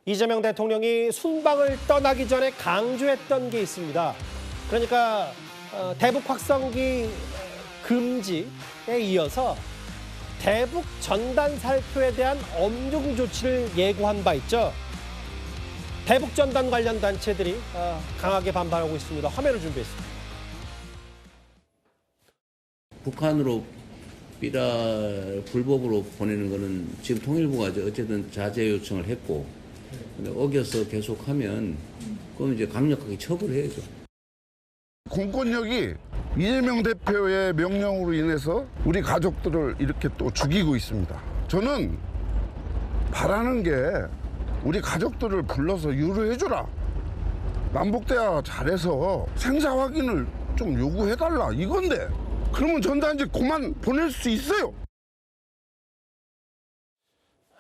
이재명 대통령이 순방을 떠나기 전에 강조했던 게 있습니다. 그러니까 대북 확성기 금지에 이어서 대북 전단 살포에 대한 엄중 조치를 예고한 바 있죠. 대북 전단 관련 단체들이 강하게 반발하고 있습니다. 화면을 준비했습니다. 북한으로 불법으로 보내는 거는 지금 통일부가 어쨌든 자제 요청을 했고, 근데 어겨서 계속하면 그건 이제 강력하게 처벌해야죠. 공권력이 이재명 대표의 명령으로 인해서 우리 가족들을 이렇게 또 죽이고 있습니다. 저는 바라는 게 우리 가족들을 불러서 유로해줘라. 남북대화 잘해서 생사 확인을 좀 요구해달라 이건데, 그러면 전단지 그만 보낼 수 있어요.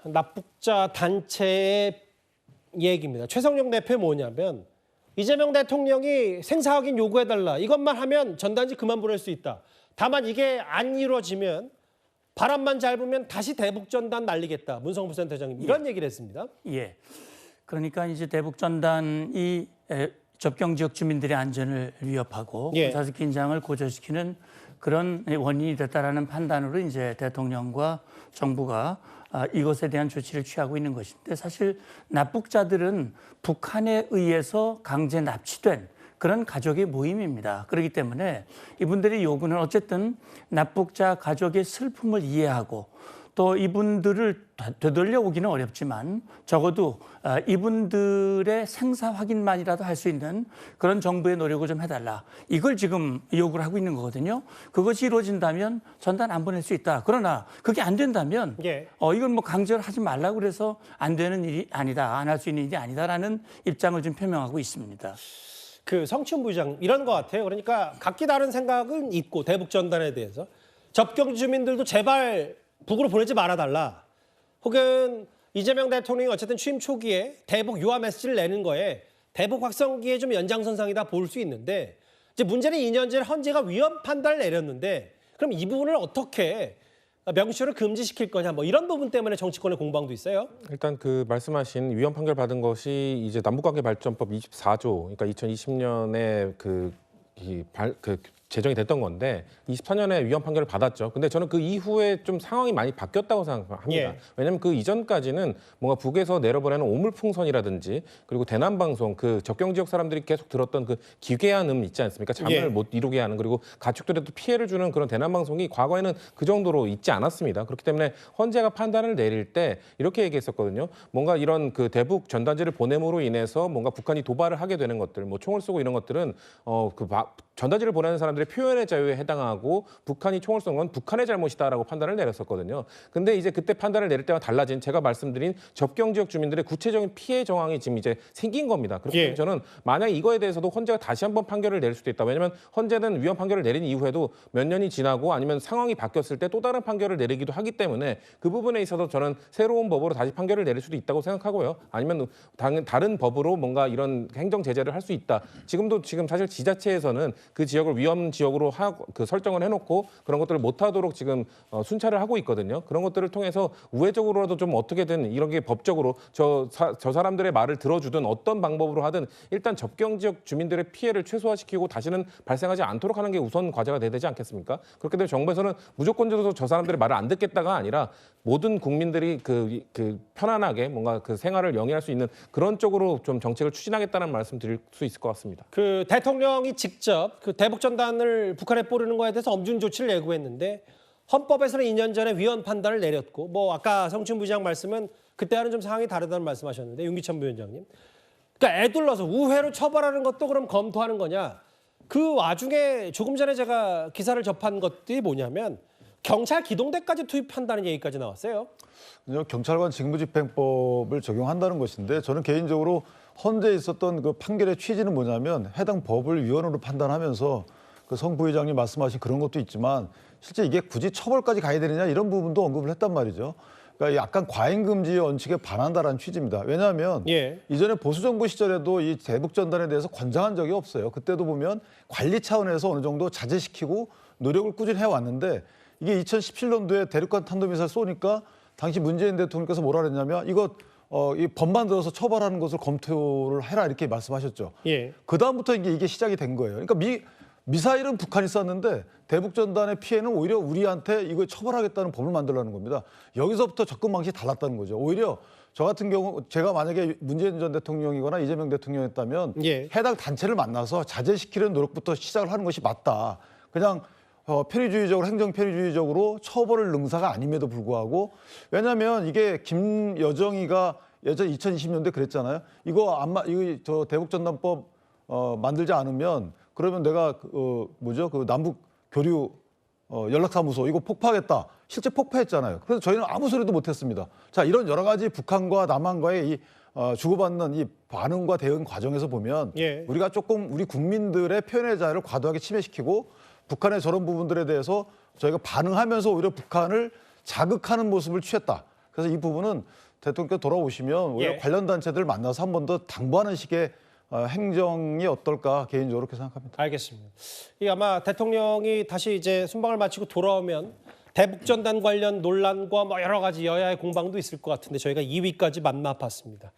납북자 단체의 얘기입니다. 최성룡 대표 뭐냐면 이재명 대통령이 생사 확인 요구해달라. 이것만 하면 전단지 그만 보낼 수 있다. 다만 이게 안 이루어지면 바람만 잘 불면 다시 대북 전단 날리겠다. 문성부 센터장님 이런 얘기를 했습니다. 예. 그러니까 이제 대북 전단이 접경 지역 주민들의 안전을 위협하고 사회적 긴장을 고조시키는 그런 원인이 됐다라는 판단으로 이제 대통령과 정부가 이것에 대한 조치를 취하고 있는 것인데, 사실 납북자들은 북한에 의해서 강제 납치된 그런 가족의 모임입니다. 그렇기 때문에 이분들의 요구는 어쨌든 납북자 가족의 슬픔을 이해하고 또 이분들을 되돌려 오기는 어렵지만 적어도 이분들의 생사 확인만이라도 할 수 있는 그런 정부의 노력을 좀 해달라. 이걸 지금 요구를 하고 있는 거거든요. 그것이 이루어진다면 전단 안 보낼 수 있다. 그러나 그게 안 된다면 이건 뭐 강제를 하지 말라고 그래서 안 되는 일이 아니다. 안 할 수 있는 일이 아니다라는 입장을 좀 표명하고 있습니다. 그 성춘 부장 이런 것 같아요. 그러니까 각기 다른 생각은 있고 대북 전단에 대해서 접경 주민들도 제발 북으로 보내지 말아달라. 혹은 이재명 대통령이 어쨌든 취임 초기에 대북 유화 메시지를 내는 거에 대북 확성기에 좀 연장선상이다 볼 수 있는데, 이제 문제는 2년 전에 헌재가 위헌 판단을 내렸는데 그럼 이 부분을 어떻게 명시로 금지시킬 거냐, 뭐 이런 부분 때문에 정치권의 공방도 있어요. 일단 그 말씀하신 위헌 판결 받은 것이 이제 남북관계발전법 24조, 그러니까 2020년에 제정이 됐던 건데 24년에 위헌 판결을 받았죠. 근데 저는 그 이후에 좀 상황이 많이 바뀌었다고 생각합니다. 왜냐하면 그 이전까지는 뭔가 북에서 내려보내는 오물풍선이라든지 그리고 대남방송, 그 접경 지역 사람들이 계속 들었던 그 기괴한 있지 않습니까? 잠을 못 이루게 하는, 그리고 가축들에도 피해를 주는 그런 대남방송이 과거에는 그 정도로 있지 않았습니다. 그렇기 때문에 헌재가 판단을 내릴 때 이렇게 얘기했었거든요. 뭔가 이런 그 대북 전단지를 보냄으로 인해서 뭔가 북한이 도발을 하게 되는 것들, 뭐 총을 쏘고 이런 것들은 전단지를 보내는 사람들의 표현의 자유에 해당하고 북한이 총을 쏜 건 북한의 잘못이다라고 판단을 내렸었거든요. 근데 이제 그때 판단을 내릴 때와 달라진 제가 말씀드린 접경 지역 주민들의 구체적인 피해 정황이 지금 이제 생긴 겁니다. 그래서 저는 만약 이거에 대해서도 헌재가 다시 한번 판결을 내릴 수도 있다. 왜냐하면 헌재는 위헌 판결을 내린 이후에도 몇 년이 지나고 아니면 상황이 바뀌었을 때 또 다른 판결을 내리기도 하기 때문에 그 부분에 있어서 저는 새로운 법으로 다시 판결을 내릴 수도 있다고 생각하고요. 아니면 다른 법으로 뭔가 이런 행정 제재를 할 수 있다. 지금 사실 지자체에서는 그 지역을 위험 지역으로 설정을 해놓고 그런 것들을 못하도록 지금 순찰을 하고 있거든요. 그런 것들을 통해서 우회적으로라도 좀 어떻게든 이런 게 법적으로 저 사람들의 말을 들어주든 어떤 방법으로 하든 일단 접경 지역 주민들의 피해를 최소화시키고 다시는 발생하지 않도록 하는 게 우선 과제가 돼야 되지 않겠습니까? 그렇게 되면 정부에서는 무조건적으로 저 사람들의 말을 안 듣겠다가 아니라 모든 국민들이 편안하게 뭔가 그 생활을 영위할 수 있는 그런 쪽으로 좀 정책을 추진하겠다는 말씀 드릴 수 있을 것 같습니다. 그 대통령이 직접 그 대북 전단을 북한에 뿌리는 거에 대해서 엄중 조치를 예고했는데 헌법에서는 2년 전에 위헌 판단을 내렸고, 뭐 아까 성춘 부장 말씀은 그때와는 좀 상황이 다르다는 말씀하셨는데 윤기천 부위원장님, 그러니까 애둘러서 우회로 처벌하는 것도 그럼 검토하는 거냐? 그 와중에 조금 전에 제가 기사를 접한 것들이 뭐냐면 경찰 기동대까지 투입한다는 얘기까지 나왔어요. 경찰관 직무집행법을 적용한다는 것인데, 저는 개인적으로 헌재에 있었던 그 판결의 취지는 뭐냐면 해당 법을 위헌으로 판단하면서 그 성 부회장님 말씀하신 그런 것도 있지만 실제 이게 굳이 처벌까지 가야 되느냐 이런 부분도 언급을 했단 말이죠. 그러니까 약간 과잉금지 원칙에 반한다라는 취지입니다. 왜냐하면 이전에 보수정부 시절에도 이 대북 전단에 대해서 권장한 적이 없어요. 그때도 보면 관리 차원에서 어느 정도 자제시키고 노력을 꾸준히 해왔는데, 이게 2017년도에 대륙간 탄도미사일 쏘니까 당시 문재인 대통령께서 뭐라 그랬냐면 이거 이 법만 들어서 처벌하는 것을 검토를 해라 이렇게 말씀하셨죠. 예. 그 다음부터 이게 시작이 된 거예요. 그러니까 미사일은 북한이 쐈는데 대북전단의 피해는 오히려 우리한테 이거 처벌하겠다는 법을 만들라는 겁니다. 여기서부터 접근 방식이 달랐다는 거죠. 오히려 저 같은 경우 제가 만약에 문재인 전 대통령이거나 이재명 대통령이었다면 예. 해당 단체를 만나서 자제시키는 노력부터 시작을 하는 것이 맞다. 그냥 편의주의적으로 행정 편의주의적으로 처벌을 능사가 아님에도 불구하고 왜냐하면 이게 김여정이가 예전 2020년대 그랬잖아요. 이거 저 대북전단법 만들지 않으면 그러면 내가 그 남북 교류 연락사무소 이거 폭파하겠다. 실제 폭파했잖아요. 그래서 저희는 아무 소리도 못했습니다. 자, 이런 여러 가지 북한과 남한과의 이 주고받는 이 반응과 대응 과정에서 보면 예. 우리가 조금 우리 국민들의 표현의 자유를 과도하게 침해시키고 북한의 저런 부분들에 대해서 저희가 반응하면서 오히려 북한을 자극하는 모습을 취했다. 그래서 이 부분은 대통령께서 돌아오시면 오히려 예. 관련 단체들을 만나서 한 번 더 당부하는 식의 행정이 어떨까 개인적으로 그렇게 생각합니다. 알겠습니다. 이 아마 대통령이 다시 이제 순방을 마치고 돌아오면 대북전단 관련 논란과 뭐 여러 가지 여야의 공방도 있을 것 같은데 저희가 2위까지 만나봤습니다.